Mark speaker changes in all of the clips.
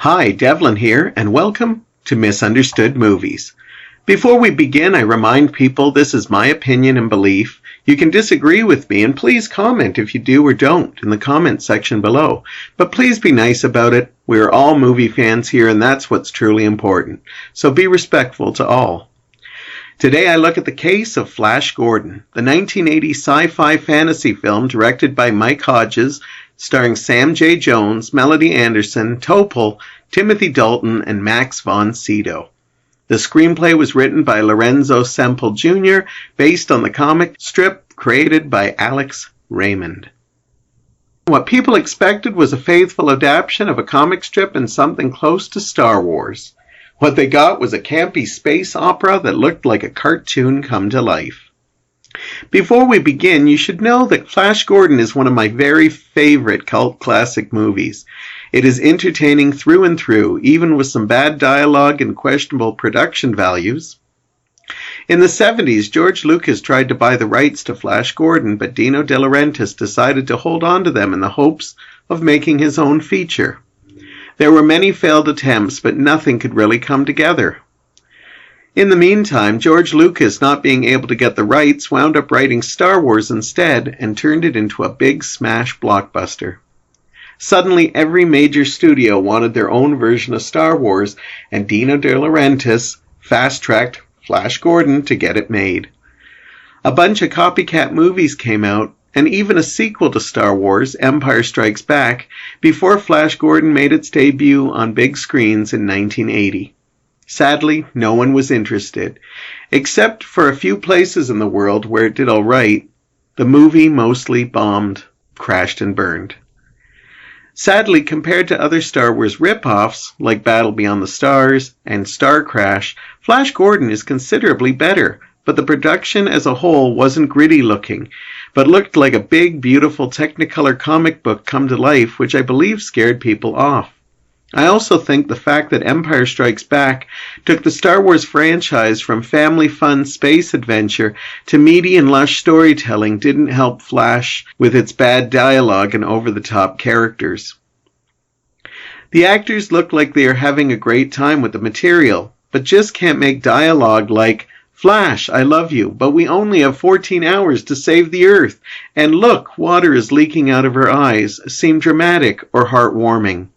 Speaker 1: Hi, Devlin here, and welcome to Misunderstood Movies. Before we begin, I remind people this is my opinion and belief. You can disagree with me, and please comment if you do or don't in the comment section below. But please be nice about it. We're all movie fans here, and that's what's truly important. So be respectful to all. Today I look at the case of Flash Gordon, the 1980 sci-fi fantasy film directed by Mike Hodges, starring Sam J. Jones, Melody Anderson, Topol, Timothy Dalton, and Max von Sydow. The screenplay was written by Lorenzo Semple Jr., based on the comic strip created by Alex Raymond. What people expected was a faithful adaptation of a comic strip and something close to Star Wars. What they got was a campy space opera that looked like a cartoon come to life. Before we begin, you should know that Flash Gordon is one of my very favorite cult classic movies. It is entertaining through and through, even with some bad dialogue and questionable production values. In the 70s, George Lucas tried to buy the rights to Flash Gordon, but Dino De Laurentiis decided to hold on to them in the hopes of making his own feature. There were many failed attempts, but nothing could really come together. In the meantime, George Lucas, not being able to get the rights, wound up writing Star Wars instead and turned it into a big smash blockbuster. Suddenly, every major studio wanted their own version of Star Wars, and Dino De Laurentiis fast-tracked Flash Gordon to get it made. A bunch of copycat movies came out, and even a sequel to Star Wars, Empire Strikes Back, before Flash Gordon made its debut on big screens in 1980. Sadly, no one was interested. Except for a few places in the world where it did all right, the movie mostly bombed, crashed, and burned. Sadly, compared to other Star Wars rip-offs, like Battle Beyond the Stars and Star Crash, Flash Gordon is considerably better, but the production as a whole wasn't gritty looking, but looked like a big, beautiful Technicolor comic book come to life, which I believe scared people off. I also think the fact that Empire Strikes Back took the Star Wars franchise from family fun space adventure to meaty and lush storytelling didn't help Flash with its bad dialogue and over-the-top characters. The actors look like they are having a great time with the material, but just can't make dialogue like, "Flash, I love you, but we only have 14 hours to save the Earth, and look, water is leaking out of her eyes," seem dramatic or heartwarming.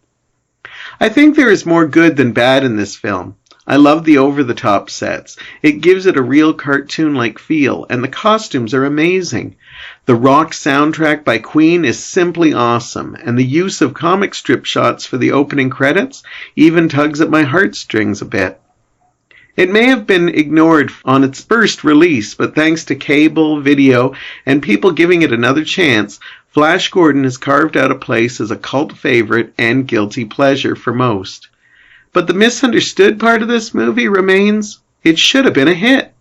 Speaker 1: I think there is more good than bad in this film. I love the over-the-top sets. It gives it a real cartoon-like feel, and the costumes are amazing. The rock soundtrack by Queen is simply awesome, and the use of comic strip shots for the opening credits even tugs at my heartstrings a bit. It may have been ignored on its first release, but thanks to cable, video, and people giving it another chance, Flash Gordon has carved out a place as a cult favorite and guilty pleasure for most. But the misunderstood part of this movie remains, it should have been a hit.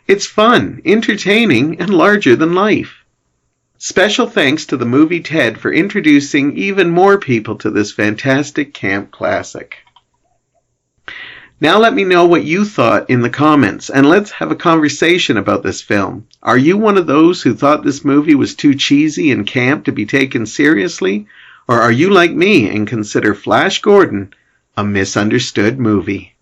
Speaker 1: It's fun, entertaining, and larger than life. Special thanks to the movie Ted for introducing even more people to this fantastic camp classic. Now let me know what you thought in the comments, and let's have a conversation about this film. Are you one of those who thought this movie was too cheesy and camp to be taken seriously? Or are you like me and consider Flash Gordon a misunderstood movie?